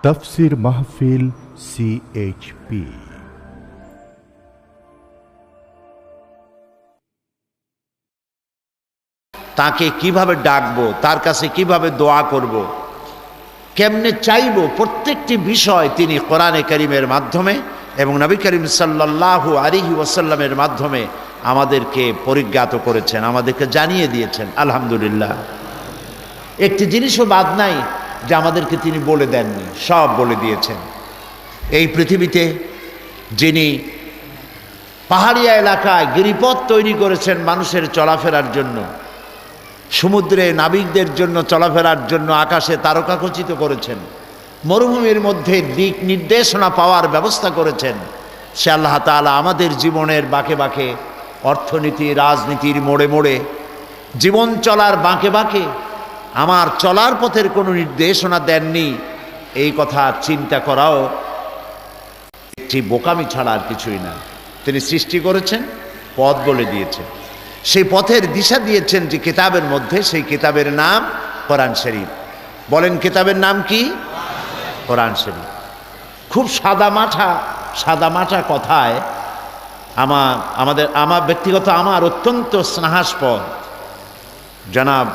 তাফসীর মাহফিল CHP। তাকে কিভাবে ডাকবো, তার কাছে কিভাবে দোয়া করব, কেমনে চাইবো, প্রত্যেকটি বিষয় তিনি কোরআনে কারীমের মাধ্যমে এবং নবী করিম সাল্লাল্লাহু আলাইহি ওয়াসাল্লামের মাধ্যমে আমাদেরকে পরিজ্ঞাত করেছেন, আমাদেরকে জানিয়ে দিয়েছেন। আলহামদুলিল্লাহ, একটি জিনিসও বাদ নাই যে আমাদেরকে তিনি বলে দেননি, সব বলে দিয়েছেন। এই পৃথিবীতে যিনি পাহাড়িয়া এলাকায় গিরিপথ তৈরি করেছেন মানুষের চলাফেরার জন্য, সমুদ্রে নাবিকদের জন্য চলাফেরার জন্য আকাশে তারকাখচিত করেছেন, মরুভূমির মধ্যে দিক নির্দেশনা পাওয়ার ব্যবস্থা করেছেন, সে আল্লাহ তাআলা আমাদের জীবনের বাঁকে বাঁকে, অর্থনীতি রাজনীতির মোড়ে মোড়ে, জীবন চলার বাঁকে বাঁকে আমার চলার পথের কোনো নির্দেশনা দেননি, এই কথা চিন্তা করাও একটি বোকামি ছাড়া আর কিছুই না। তিনি সৃষ্টি করেছেন, পথ বলে দিয়েছেন, সেই পথের দিশা দিয়েছেন যে কিতাবের মধ্যে, সেই কিতাবের নাম কোরআন শরীফ। বলেন কিতাবের নাম কি? কোরআন শরীফ। খুব সাদা মাঠা কথায় আমার ব্যক্তিগত আমার অত্যন্ত স্নেহাস্পদ জনাব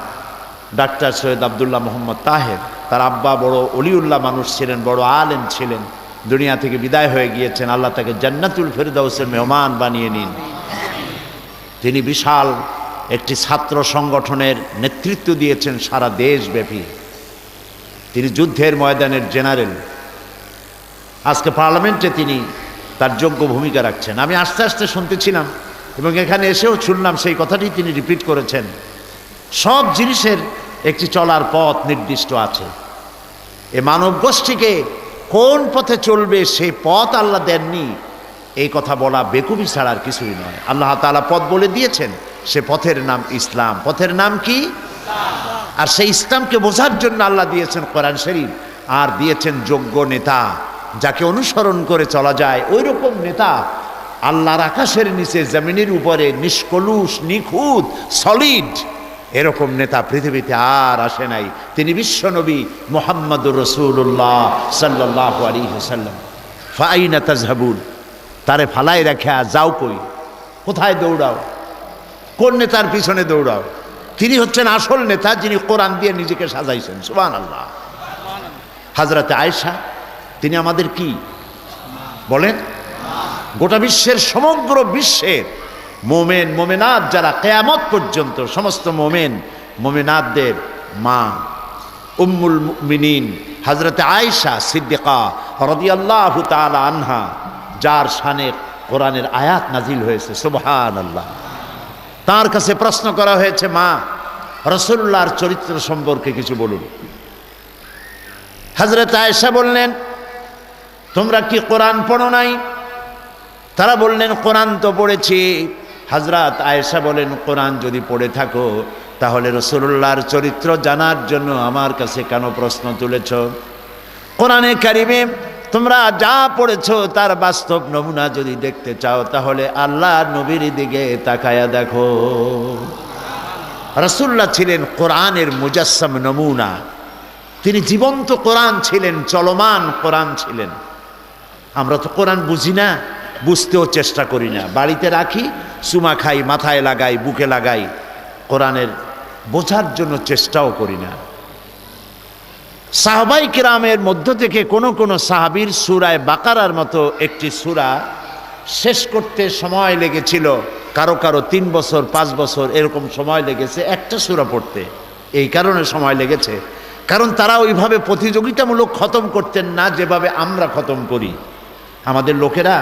ডাক্তার সৈয়দ আব্দুল্লাহ মোহাম্মদ তাহের, তার আব্বা বড় অলিউল্লাহ মানুষ ছিলেন, বড় আলেম ছিলেন, দুনিয়া থেকে বিদায় হয়ে গিয়েছেন। আল্লাহ তাকে জান্নাতুল ফেরদাউসের মেহমান বানিয়ে নিন। তিনি বিশাল একটি ছাত্র সংগঠনের নেতৃত্ব দিয়েছেন সারা দেশব্যাপী। তিনি যুদ্ধের ময়দানের জেনারেল। আজকে পার্লামেন্টে তিনি তার যোগ্য ভূমিকা রাখছেন। আমি আস্তে আস্তে শুনতেছিলাম এবং এখানে এসেও শুনলাম সেই কথাটি তিনি রিপিট করেছেন। সব জিনিসের একটি চলার পথ নির্দিষ্ট আছে। এ মানব গোষ্ঠীকে কোন পথে চলবে সেই পথ আল্লাহ দেননি, এই কথা বলা বেকুবি ছাড়া আর কিছুই নয়। আল্লাহ তাআলা পথ বলে দিয়েছেন, সে পথের নাম ইসলাম। পথের নাম কি? আর সেই ইসলামকে বোঝার জন্য আল্লাহ দিয়েছেন কোরআন শরীফ, আর দিয়েছেন যোগ্য নেতা, যাকে অনুসরণ করে চলা যায়। ওই রকম নেতা আল্লাহর আকাশের নিচে জমিনের উপরে নিষ্কলুষ, নিখুঁত, সলিড, এরকম নেতা পৃথিবীতে আর আসে নাই। তিনি বিশ্বনবী মুহাম্মদুর রাসূলুল্লাহ সাল্লাল্লাহু আলাইহি ওয়াসাল্লাম। ফাআইনা তাযহাবুন, তারে ফালাই রাখা যাও কই, কোথায় দৌড়াও, কোন নেতার পিছনে দৌড়াও? তিনি হচ্ছেন আসল নেতা, যিনি কোরআন দিয়ে নিজেকে সাজাইছেন। সুবহানাল্লাহ। হযরতে আয়েশা, তিনি আমাদের কি বলেন? গোটা বিশ্বের, সমগ্র বিশ্বের মোমেন মোমেনাত যারা কিয়ামত পর্যন্ত, সমস্ত মোমেন মোমেনাতদের মা, উম্মুল মুমিনিন হযরতে আয়েশা সিদ্দিকা রাদিয়াল্লাহু তাআলা আনহা, যার শানে কোরআনের আয়াত নাজিল হয়েছে। সুবহানাল্লাহ। তার কাছে প্রশ্ন করা হয়েছে, মা, রাসূলুল্লাহর চরিত্র সম্পর্কে কিছু বলুন। হযরত আয়েশা বললেন, তোমরা কি কোরআন পড়ো নাই? তারা বললেন, কোরআন তো পড়েছি। হযরত আয়েশা বলেন, কোরআন যদি পড়ে থাকো তাহলে রাসূলুল্লাহর চরিত্র জানার জন্য আমার কাছে কেন প্রশ্ন তুলেছ? কোরআনে কারিমে তোমরা যা পড়েছো তার বাস্তব নমুনা যদি দেখতে চাও তাহলে আল্লাহর নবীর দিকে তাকায়া দেখো। রাসূলুল্লাহ ছিলেন কোরআনের মুজাসসাম নমুনা। তিনি জীবন্ত কোরআন ছিলেন, চলমান কোরআন ছিলেন। আমরা তো কোরআন বুঝি না, বুঝতেও চেষ্টা করি না, বাড়িতে রাখি, চুমা খাই, মাথায় লাগাই, বুকে লাগাই, কোরআনের বোঝার জন্য চেষ্টাও করি না। সাহাবাই কিরামের মধ্য থেকে কোন কোন সাহাবীর সূরা বাকারার মতো একটি সূরা শেষ করতে সময় লেগেছিল, কারো কারো 3 বছর 5 বছর এরকম সময় লেগেছে একটা সূরা পড়তে। এই কারণে সময় লেগেছে, কারণ তারা ওইভাবে প্রতিযোগিতামূলক খতম করতেন না যেভাবে আমরা খতম করি। আমাদের লোকেরা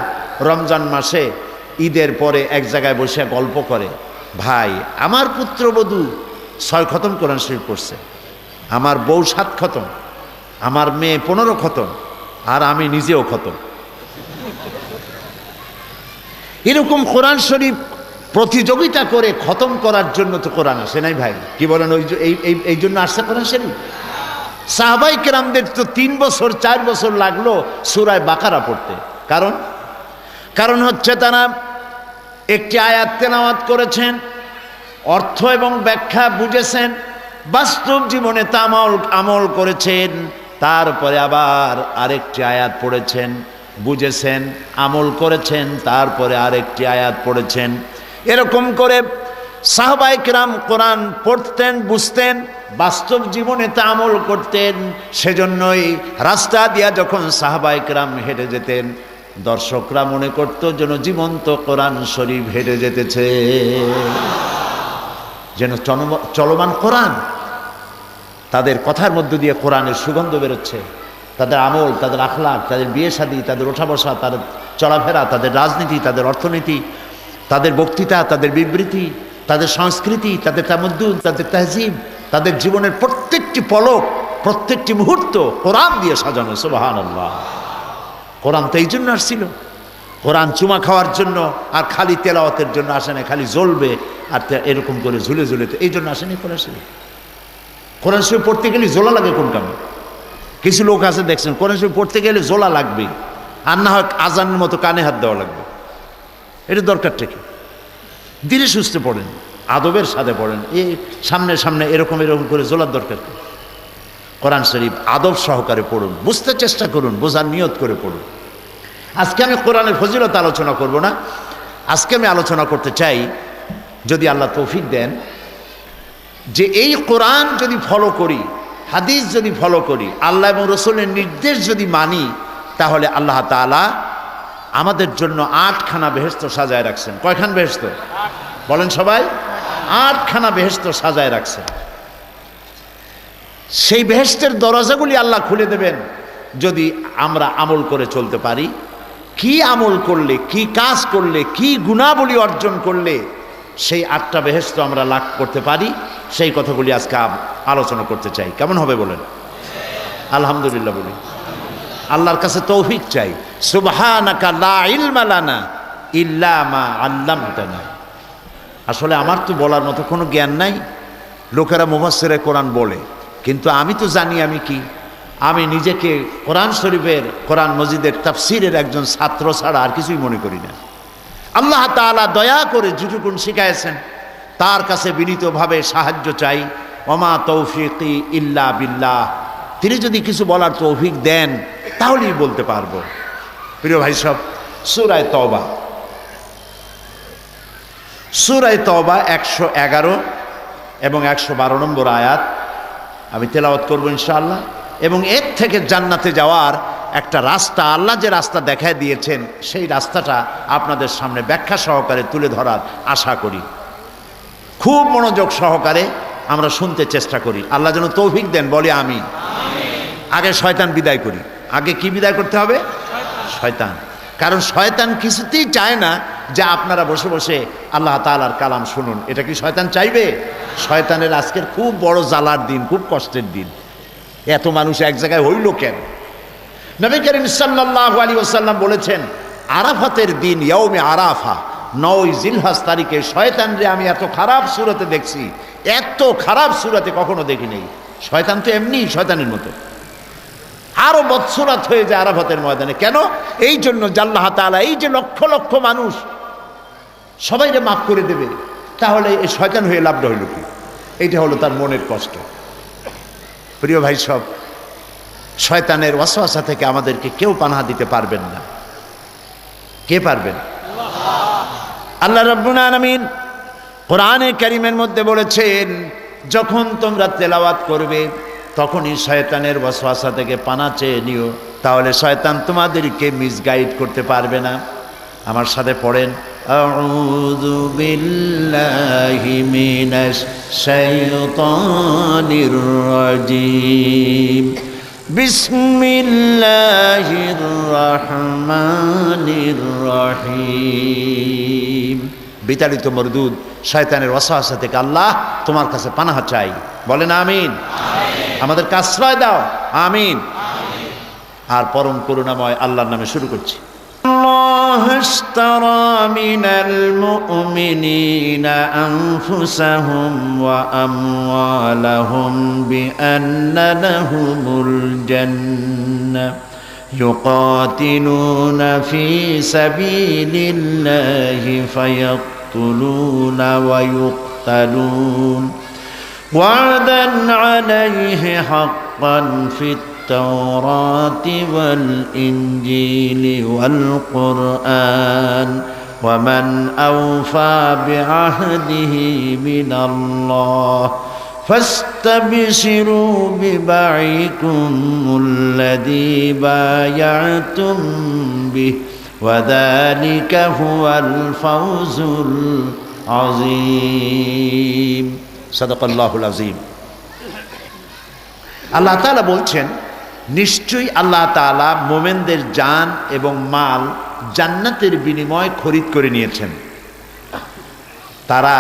রমজান মাসে ঈদের পরে এক জায়গায় বসে গল্প করে, ভাই আমার পুত্রবধূ 6 খতম কোরআন শরীফ পড়ছে, আমার বউ 7 খতম, আমার মেয়ে 15 খতম, আর আমি নিজেও খতম। এরকম কোরআন শরীফ প্রতিযোগিতা করে খতম করার জন্য তো কোরআন আসে নাই ভাই, কি বলেন? এই জন্য আসছে কোরআন শরীফ। সাহাবাই কেরামদের তো 3 বছর 4 বছর লাগলো সূরা বাকারা পড়তে। কারণ হচ্ছে তারা একটি আয়াত তেলাওয়াত করেছেন, অর্থ এবং ব্যাখ্যা বুঝেছেন, বাস্তব জীবনে তা আমল করেছেন, তারপরে আবার আরেকটি আয়াত পড়েছেন, বুঝেছেন, আমল করেছেন, তারপরে আরেকটি আয়াত পড়েছেন। এরকম করে সাহাবায়ে কেরাম কোরআন পড়তেন, বুঝতেন, বাস্তব জীবনে তা আমল করতেন। সেজন্যই রাস্তা দিয়া যখন সাহাবায়ে কেরাম হেঁটে যেতেন, দর্শকরা মনে করত যেন জীবন্ত কোরআন শরীফ হেঁটে যেতেছে, যেন চলমান কোরআন। তাদের কথার মধ্য দিয়ে কোরআনের সুগন্ধ বেরোচ্ছে। তাদের আমল, তাদের আখলাক, তাদের বিয়ে শাদী, তাদের ওঠা বসা, তাদের চলাফেরা, তাদের রাজনীতি, তাদের অর্থনীতি, তাদের বক্তৃতা, তাদের বিবৃতি, তাদের সংস্কৃতি, তাদের তামাদ্দুন, তাদের তাহজিব, তাদের জীবনের প্রত্যেকটি পলক, প্রত্যেকটি মুহূর্ত কোরআন দিয়ে সাজানো। সুবহানাল্লাহ। কোরআন তো এই জন্য আসছিল। কোরআন চুমা খাওয়ার জন্য আর খালি তেলাওয়াতের জন্য আসে না, খালি জ্বলবে আর এরকম করে ঝুলে ঝুলে, এই জন্য আসেনি কোরআন শরীফ। কোরআন শরীফ পড়তে গেলে জোলা লাগে কোন কামে? কিছু লোক আছে দেখছেন, কোরআন শরীফ পড়তে গেলে জোলা লাগবে, আর না হয় আজানের মতো কানে হাত দেওয়া লাগবে। এটা দরকারটা কি? ধীরে সুস্থে পড়েন, আদবের সাথে পড়েন। এই সামনে সামনে এরকম এরকম করে জোলার দরকার কি? কোরআন শরীফ আদব সহকারে পড়ুন, বুঝতে চেষ্টা করুন, বোঝার নিয়ত করে পড়ুন। আজকে আমি কোরআনের ফজিলত আলোচনা করব না, আজকে আমি আলোচনা করতে চাই, যদি আল্লাহ তৌফিক দেন, যে এই কোরআন যদি ফলো করি, হাদিস যদি ফলো করি, আল্লাহ এবং রসুলের নির্দেশ যদি মানি, তাহলে আল্লাহ তাআলা আমাদের জন্য 8খানা বেহেশত সাজায় রাখছেন। কয়খান বেহেশত বলেন সবাই? 8খানা বেহেশত সাজায় রাখছেন। সেই বেহেশতের দরজাগুলি আল্লাহ খুলে দেবেন যদি আমরা আমল করে চলতে পারি। কি আমল করলে, কি কাজ করলে, কি গুণাবলী অর্জন করলে সেই 8টা বেহেশত আমরা লাভ করতে পারি, সেই কথাগুলি আজকে আলোচনা করতে চাই। কেমন হবে বলেন? আলহামদুলিল্লাহ বলি। আল্লাহর কাছে তৌফিক চাই। সুবহানাকা লা ইলমা লানা ইল্লা মা আল্লামতানা। আসলে আমার তো বলার মতো কোনো জ্ঞান নাই। লোকেরা মুফাসসিরে কোরআন বলে, কিন্তু আমি তো জানি আমি কি। আমি নিজেকে কোরআন শরীফের, কোরআন মজিদের তাফসিরের একজন ছাত্র ছাড়া আর কিছুই মনে করি না। আল্লাহ তাআলা দয়া করে যতটুকুন শিখাইছেন তার কাছে বিনীতভাবে সাহায্য চাই। ওমা তৌফিকি ইল্লা বিল্লাহ। তিনি যদি কিছু বলার তৌফিক দেন তাহলেই বলতে পারবো। প্রিয় ভাই সব, সূরা তওবা, সূরা তওবা 111 এবং 112 নম্বর আয়াত আমি তেলাওয়াত করবো ইনশাআল্লাহ। এবং এর থেকে জান্নাতে যাওয়ার একটা রাস্তা, আল্লাহ যে রাস্তা দেখায় দিয়েছেন, সেই রাস্তাটা আপনাদের সামনে ব্যাখ্যা সহকারে তুলে ধরার আশা করি। খুব মনোযোগ সহকারে আমরা শুনতে চেষ্টা করি। আল্লাহ যেন তৌফিক দেন, বলে আমিন। আগে শয়তান বিদায় করি। আগে কি বিদায় করতে হবে? শয়তান। কারণ শয়তান কিছুতেই চায় না যে আপনারা বসে বসে আল্লাহ তাআলার কালাম শুনুন। এটা কি শয়তান চাইবে? শয়তানের আজকের খুব বড় জ্বালার দিন, খুব কষ্টের দিন। এত মানুষ এক জায়গায় হইল কেন? নবী করিম সাল্লাল্লাহু আলাইহি ওয়াসাল্লাম বলেছেন, আরাফাতের দিন, ইয়াউমে আরাফা, 9 জিলহজ তারিখে শয়তানরে আমি এত খারাপ সুরতে দেখছি, এত খারাপ সুরতে কখনো দেখি নেই। শয়তান তো এমনি শয়তানের মতো, আরো বদসুরাত হয়ে যায় আরাফাতের ময়দানে। কেন? এই জন্য যে আল্লাহ তাআলা এই যে লক্ষ লক্ষ মানুষ সবাইকে মাফ করে দেবে, তাহলে এই শয়তান হয়ে লাভটা হইল কি? এইটা হলো তার মনের কষ্ট। প্রিয় ভাই সব, শয়তানের ওয়াসওয়াসা থেকে আমাদেরকে কেউ পানাহা দিতে পারবেন না। কে পারবেন? আল্লাহ রাব্বুল আলামিন কোরআনে কারীমের মধ্যে বলেছেন, যখন তোমরা তেলাওয়াত করবে তখনই শয়তানের ওয়াসওয়াসা থেকে পানা চেয়ে নিও, তাহলে শয়তান তোমাদেরকে মিসগাইড করতে পারবে না। আমার সাথে পড়েন, আউযু বিল্লাহি মিনাশ শাইতানির রাজিম, বিসমিল্লাহির রহমানির রহিম। বিতাড়িত মরদুদ শয়তানের ওয়াসওয়াসা থেকে আল্লাহ তোমার কাছে পানাহ চাই। বলেন আমিন। আমাদেরকে আশ্রয় দাও, আমিন। আর পরম করুণাময় আল্লাহর নামে শুরু করছি। আল্লাহু ইশতারা মিনাল মুমিনিনা আনফুসাহুম ওয়া আমওয়ালাহুম বিআন্না লাহুমুল জান্নাহ ইউকাতিলুনা ফি সাবিলিল্লাহি ফায়াকতুলুনা ওয়া ইউকতালুন ওয়া'দান আলাইহি হাক্কান ফিত التوراة والإنجيل والقرآن ومن أوفى بعهده من الله فاستبشروا ببيعكم الذي بايعتم به وذلك هو الفوز العظيم صدق الله العظيم। আল্লাহ তাআলা বলছেন, নিশ্চয়ই আল্লাহ তাআলা মোমেনদের জান এবং মাল জান্নাতের বিনিময়ে খরিদ করে নিয়েছেন। তারা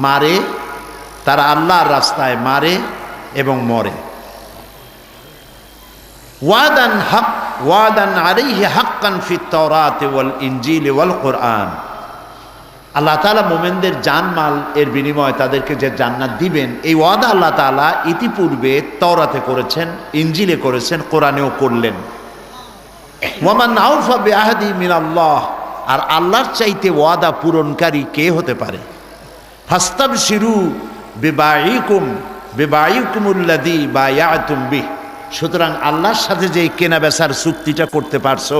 মারে, তারা আল্লাহর রাস্তায় মারে এবং মরে। ওয়াদান হক ওয়াদান আলাইহি হাক্কান ফিত তাওরাতি ওয়াল ইনজিলি ওয়াল কোরআন। আল্লাহ তাআলা মোমেনদের জানমাল এর বিনিময়ে তাদেরকে যে জান্নাত দিবেন, এই ওয়াদা আল্লাহ তাআলা ইতিপূর্বে তাওরাতে করেছেন, ইনজিলে করেছেন, কোরআনেও করলেন। ওয়ামান আউফা বিআহদি মিনাল্লাহ, আর আল্লাহর চাইতে ওয়াদা পূরণকারী কে হতে পারে? ফাস্তাবশিরু বিবাইকুমুল্লাযী বায়াতুম বিহ, সুতরাং আল্লাহর সাথে যে কেনা বেচার চুক্তিটা করতে পারছো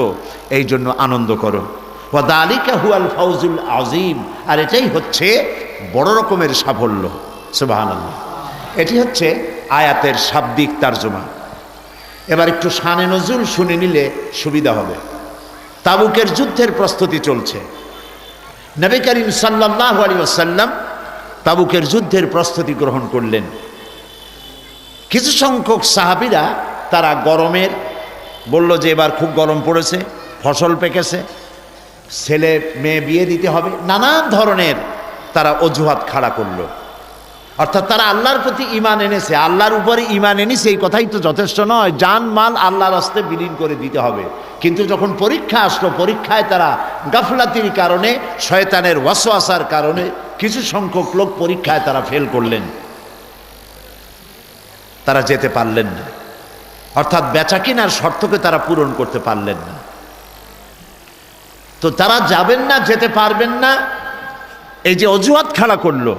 এই জন্য আনন্দ করো। ওয়া যালিকা হুয়াল ফাউজুল আযীম, আর এটাই হচ্ছে বড় রকমের সাফল্য। সুবহানাল্লাহ। এটি হচ্ছে আয়াতের শাব্দিক তরজমা। এবার একটু শানে নজুল শুনে নিলে সুবিধা হবে। তাবুকের যুদ্ধের প্রস্তুতি চলছে। নবী করিম সাল্লাল্লাহু আলাইহি ওয়াসাল্লাম তাবুকের যুদ্ধের প্রস্তুতি গ্রহণ করলেন। কিছু সংখ্যক সাহাবীরা তারা গরমের বলল যে এবার খুব গরম পড়েছে, ফসল পেকেছে, ছেলে মেয়ে বিয়ে দিতে হবে, নানান ধরনের তারা অজুহাত খাড়া করলো। অর্থাৎ তারা আল্লাহর প্রতি ঈমান এনেছে, আল্লাহর উপরে ঈমান এনেছে, এই কথাই তো যথেষ্ট নয়, জান মাল আল্লাহর রাস্তায় বিলীন করে দিতে হবে। কিন্তু যখন পরীক্ষা আসলো, পরীক্ষায় তারা গাফলাতির কারণে, শয়তানের ওয়াসওয়াসার কারণে কিছু সংখ্যক লোক পরীক্ষায় তারা ফেল করলেন, তারা যেতে পারলেন না। অর্থাৎ বেচা কিনার শর্তকে তারা পূরণ করতে পারলেন না। তো তারা যাবেন না, যেতে পারবেন না, এই যে অজুহাত খাড়া করলো,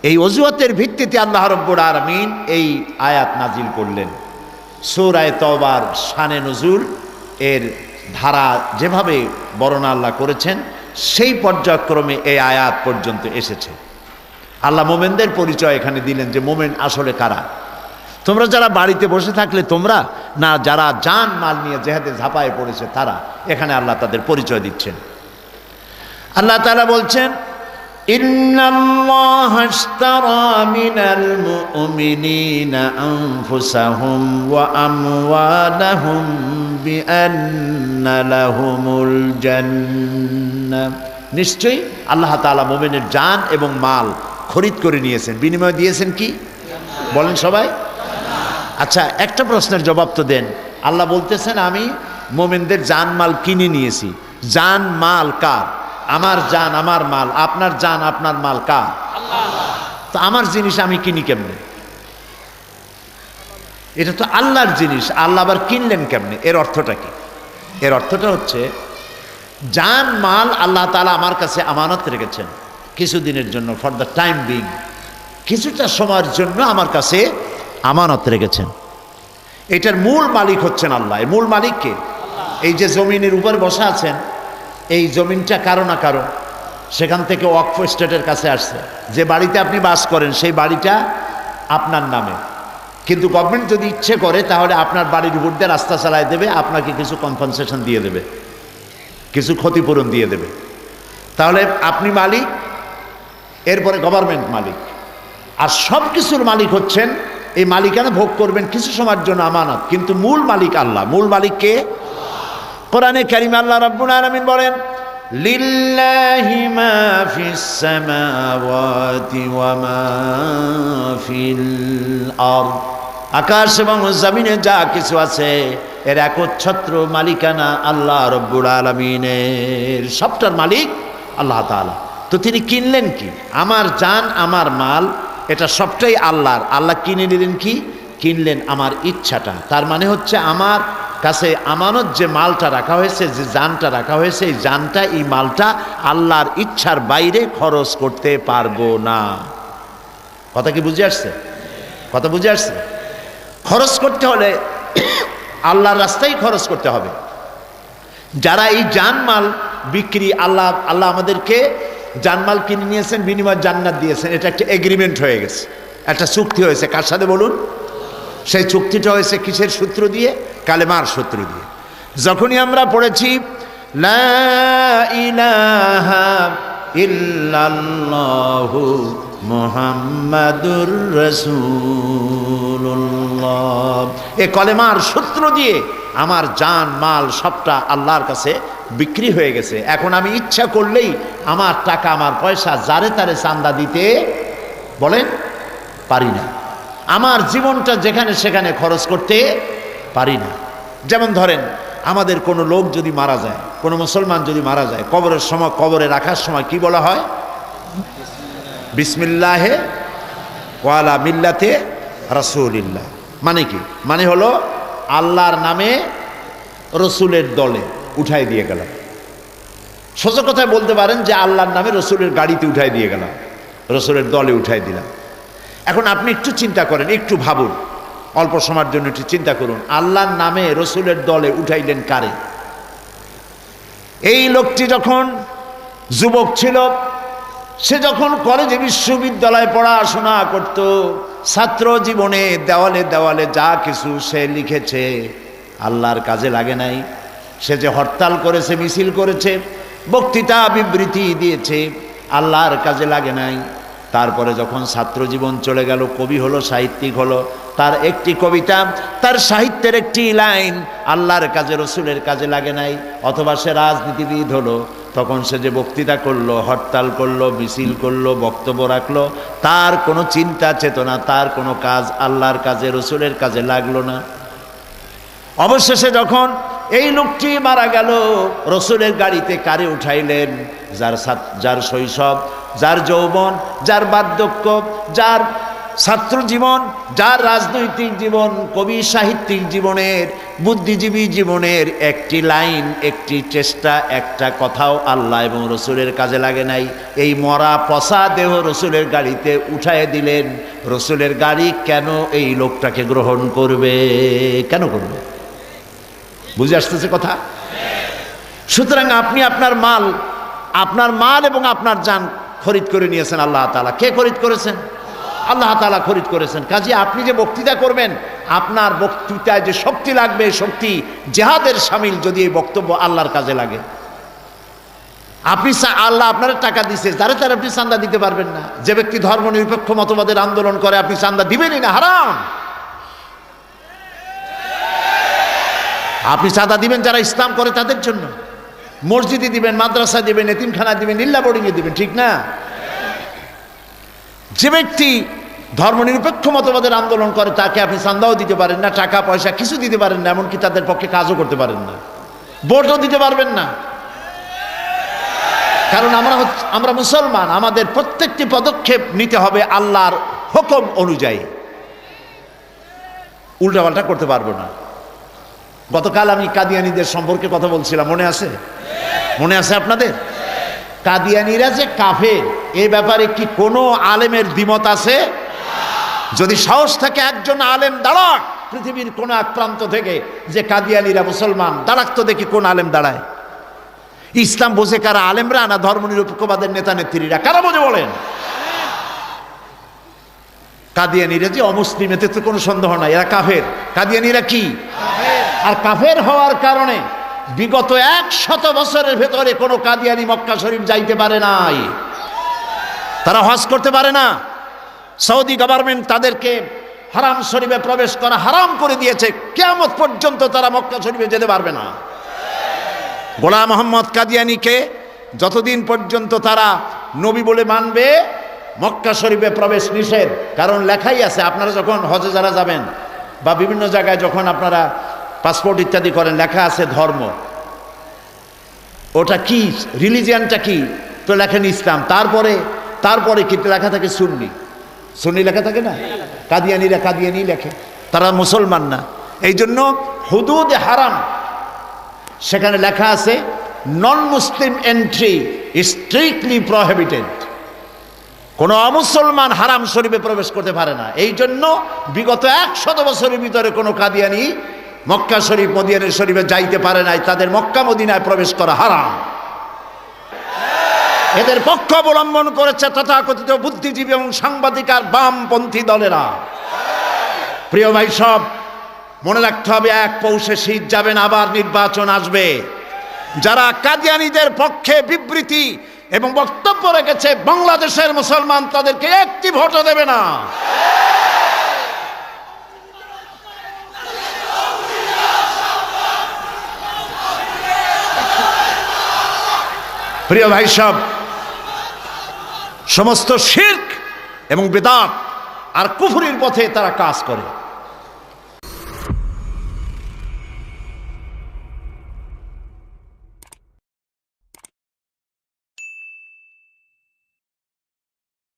এই অজুহাতের ভিত্তিতে আল্লাহ রাব্বুল আলামিন এই আয়াত নাজিল করলেন। সূরা তাওবার শানে নজুল এর ধারা যেভাবে বর্ণনা আল্লাহ করেছেন, সেই পর্যায়ক্রমে এই আয়াত পর্যন্ত এসেছে। আল্লাহ মোমেনদের পরিচয় এখানে দিলেন যে মোমেন আসলে কারা। তোমরা যারা বাড়িতে বসে থাকলে তোমরা, না যারা জান মাল নিয়ে জেহাদে ঝাঁপায়ে পড়েছে তারা, এখানে আল্লাহ তাদের পরিচয় দিচ্ছেন। আল্লাহ তাআলা বলছেন, ইন্নাল্লাহা আশতারা মিনাল মুমিনিনা আনফুসাহুম ওয়া আমওয়ালাহুম বিআন্না লাহুমুল জান্নাহ। নিশ্চয়ই আল্লাহ তাআলা মুমিনের জান এবং মাল খরিদ করে নিয়েছেন, বিনিময় দিয়েছেন কি বলেন সবাই? আচ্ছা, একটা প্রশ্নের জবাব তো দেন। আল্লাহ বলতেছেন আমি মোমেনদের জান মাল কিনে নিয়েছি। জান মাল কার? আমার জান আমার মাল, আপনার জান আপনার মাল কার? তো আমার জিনিস আমি কিনি কেমনে? এটা তো আল্লাহর জিনিস, আল্লাহ আবার কিনলেন কেমনে? এর অর্থটা কি? এর অর্থটা হচ্ছে জান মাল আল্লাহ তাআলা আমার কাছে আমানত রেখেছেন কিছুদিনের জন্য, ফর দ্য টাইম বিং, কিছুটা সময়ের জন্য আমার কাছে আমানত রেখেছেন। এটার মূল মালিক হচ্ছেন আল্লাহ। এর মূল মালিক কে? এই যে জমিনের উপর বসা আছেন, এই জমিনটা কারো না কারো, সেখান থেকে ওয়াকফ স্টেটের কাছে আসছে। যে বাড়িতে আপনি বাস করেন সেই বাড়িটা আপনার নামে, কিন্তু গভর্নমেন্ট যদি ইচ্ছে করে তাহলে আপনার বাড়ির উপর দিয়ে রাস্তা চালায় দেবে, আপনাকে কিছু কম্পেনসেশন দিয়ে দেবে, কিছু ক্ষতিপূরণ দিয়ে দেবে। তাহলে আপনি মালিক, এরপরে গভর্নমেন্ট মালিক, আর সব কিছুর মালিক হচ্ছেন, এই মালিকানা ভোগ করবেন কিছু সময়ের জন্য আমানত, কিন্তু মূল মালিক আল্লাহ। মূল মালিক কে? কোরআনে কারিমে আল্লাহ রাব্বুল আলামিন বলেন, লিল্লাহি মা ফিস সামাওয়াতি ওয়া মা ফিল আরদ, আকাশ এবং জমিনে যা কিছু আছে এর একচ্ছত্র মালিকানা আল্লাহ রাব্বুল আলামিনের। সবটার মালিক আল্লাহ তাআলা। তো তিনি কিনলেন কি? আমার জান আমার মাল, এটা সবটাই আল্লাহর। আল্লাহ কিনে নিলেন কি? কিনলেন আমার ইচ্ছাটা। তার মানে হচ্ছে আমার কাছে আমানত যে মালটা রাখা হয়েছে, যে জানটা রাখা হয়েছে, এই জানটা, এই মালটা আল্লাহর ইচ্ছার বাইরে খরচ করতে পারবো না। কথা কি বুঝে আসছে? কথা বুঝে আসছে? খরচ করতে হলে আল্লাহর রাস্তায় খরচ করতে হবে। যারা এই জানমাল বিক্রি, আল্লাহ আমাদেরকে জানমাল কিনে নিয়েছেন, বিনিময় জান্নাত দিয়েছেন, এটা একটা এগ্রিমেন্ট হয়ে গেছে, একটা চুক্তি হয়েছে। কার সাথে বলুন? সেই চুক্তিটা হয়েছে কিসের সূত্র দিয়ে? কালেমার সূত্র দিয়ে। যখনই আমরা পড়েছি লা ইলাহা ইল্লাল্লাহু মুহাম্মাদুর রাসূলুল্লাহ, এই কলেমার সূত্র দিয়ে আমার জান মাল সবটা আল্লাহর কাছে বিক্রি হয়ে গেছে। এখন আমি ইচ্ছা করলেই আমার টাকা, আমার পয়সা যারে তারে চান্দা দিতে বলেন পারি না। আমার জীবনটা যেখানে সেখানে খরচ করতে পারি না। যেমন ধরেন, আমাদের কোনো লোক যদি মারা যায়, কোনো মুসলমান যদি মারা যায়, কবরের সময়, কবরে রাখার সময় কি বলা হয়? বিসমিল্লাহে ওয়ালা মিল্লাতে রাসূলিল্লাহ। মানে কি? মানে হলো আল্লাহর নামে রসুলের দলে উঠাই দিয়ে গেলাম। সোজা কথায় বলতে পারেন যে আল্লাহর নামে রসুলের গাড়িতে উঠাই দিয়ে গেলাম, রসুলের দলে উঠাই দিলাম। এখন আপনি একটু চিন্তা করেন, একটু ভাবুন, অল্প সময়ের জন্য একটু চিন্তা করুন, আল্লাহর নামে রসুলের দলে উঠাইলেন কারে? এই লোকটি যখন যুবক ছিল, সে যখন কলেজে বিশ্ববিদ্যালয়ে পড়াশোনা করত, ছাত্র জীবনে দেওয়ালে দেওয়ালে যা কিছু সে লিখেছে আল্লাহর কাজে লাগে নাই। সে যে হরতাল করেছে, মিছিল করেছে, বক্তৃতা বিবৃতি দিয়েছে, আল্লাহর কাজে লাগে নাই। তারপরে যখন ছাত্র জীবন চলে গেল, কবি হলো, সাহিত্যিক হলো, তার একটি কবিতা, তার সাহিত্যের একটি লাইন আল্লাহর কাজে, রসুলের কাজে লাগে নাই। অথবা সে রাজনীতিবিদ হলো, তখন সে যে বক্তৃতা করলো, হরতাল করলো, মিছিল করলো, বক্তব্য রাখলো, তার কোনো চিন্তা চেতনা, তার কোনো কাজ আল্লাহর কাজে, রসুলের কাজে লাগলো না। অবশেষে যখন এই লোকটি মারা গেল, রসুলের গাড়িতে কারে উঠাইলেন? যার শৈশব, যার যৌবন, যার বার্ধক্য, যার ছাত্র জীবন, যার রাজনৈতিক জীবন, কবি সাহিত্যিক জীবনের, বুদ্ধিজীবী জীবনের একটি লাইন, একটি চেষ্টা, একটা কথাও আল্লাহ এবং রসুলের কাজে লাগে নাই। এই মরা পচা দেহ রসুলের গাড়িতে উঠায় দিলেন। রসুলের গাড়ি কেন এই লোকটাকে গ্রহণ করবে? কেন করবে? বুঝে আসতেছে কথা? সুতরাং আপনি আপনার মাল এবং আপনার জান খরিদ করে নিয়েছেন আল্লাহ তাআলা। কে খরিদ করেছেন? আল্লাহ তাআলা খরিদ করেছেন। কাজে আপনি যে বক্তৃতা করবেন, আপনার বক্তৃতায় যে শক্তি লাগবে, শক্তি জিহাদের শামিল, যদি এই বক্তব্য আল্লাহর কাজে লাগে। আপনি আল্লাহ আপনার টাকা দিছে, যারে তার আপনি চান্দা দিতে পারবেন না। যে ব্যক্তি ধর্মনিরপেক্ষ মতবাদের আন্দোলন করে, আপনি চান্দা দিবেনই না, হারাম। আপনি চাঁদা দিবেন যারা ইসলাম করে তাদের জন্য, মসজিদে দিবেন, মাদ্রাসা দিবেন, এতিমখানা দিবেন, লিল্লা বোর্ডিংয়ে দিবেন, ঠিক না? যে ব্যক্তি ধর্মনিরপেক্ষ মতবাদের আন্দোলন করে, তাকে আপনি চাঁদাও দিতে পারেন না, টাকা পয়সা কিছু দিতে পারেন না, এমনকি তাদের পক্ষে কাজও করতে পারেন না, ভোটও দিতে পারবেন না। কারণ আমরা মুসলমান, আমাদের প্রত্যেকটি পদক্ষেপ নিতে হবে আল্লাহর হুকুম অনুযায়ী, উল্টাপাল্টা করতে পারবো না। গতকাল আমি কাদিয়ানীদের সম্পর্কে কথা বলছিলাম, মনে আছে? মনে আছে আপনাদের? কাদিয়ানীরা যে কাফের, এই ব্যাপারে কি কোনো আলেমের দ্বিমত আছে? যদি সাহস থাকে একজন আলেম দাঁড়াক পৃথিবীর কোন এক প্রান্ত থেকে, যে কাদিয়ানীরা মুসলমান, দাঁড়াক তো দেখি কোন আলেম দাঁড়ায়। ইসলাম বোঝে কারা? আলেমরা না ধর্মনিরপেক্ষবাদের নেতা নেত্রীরা? কারা বোঝে বলেন? কাদিয়ানীরা যে অমুসলিম, এতে তো কোনো সন্দেহ নাই, এরা কাফের। কাদিয়ানীরা কি? আর কাফের হওয়ার কারণে বিগত 100 বছরের ভেতরে কোনো কাদিয়ানী মক্কা শরীফ যাইতে পারে নাই, তারা হজ করতে পারে না। সৌদি গভর্নমেন্ট তাদেরকে হারাম শরীফে প্রবেশ করা হারাম করে দিয়েছে, কিয়ামত পর্যন্ত তারা মক্কা শরীফে যেতে পারবে না। গোলাম মোহাম্মদ কাদিয়ানীকে যতদিন পর্যন্ত তারা নবী বলে মানবে, মক্কা শরীফে প্রবেশ নিষেধ। কারণ লেখাই আছে, আপনারা যখন হজে যারা যাবেন বা বিভিন্ন জায়গায় যখন আপনারা পাসপোর্ট ইত্যাদি করেন, লেখা আছে ধর্ম। ওটা কি? রিলিজিয়ানটা কি? তো লেখেন ইসলাম। তারপরে কি লেখা থাকে? সুন্নি লেখা থাকে না? কাদিয়ানীরা কাদিয়ানি লেখে, তারা মুসলমান না। এই জন্য হুদুদ হারাম, সেখানে লেখা আছে নন মুসলিম এন্ট্রি স্ট্রিক্টলি প্রহিবিটেড। কোনো অমুসলমান হারাম শরীফে প্রবেশ করতে পারে না। এই জন্য বিগত 100 বছরের ভিতরে কোনো কাদিয়ানি মক্কা শরীফ মদিনা শরীফে যাইতে পারে নাই, তাদের মক্কা মদিনায় প্রবেশ করা হারাম। এদের পক্ষ অবলম্বন করেছে তথাকথিত বুদ্ধিজীবী এবং সাংবাদিক আর বামপন্থী দলেরা। প্রিয় ভাই সব, মনে রাখতে হবে, 1 পৌষে শীত যাবেন, আবার নির্বাচন আসবে। যারা কাদিয়ানীদের পক্ষে বিবৃতি এবং বক্তব্য রেখেছে, বাংলাদেশের মুসলমান তাদেরকে একটি ভোটও দেবে না। প্রিয় ভাই সব, সমস্ত শিরক এবং বিদআত আর কুফরির পথে তারা কাজ করে।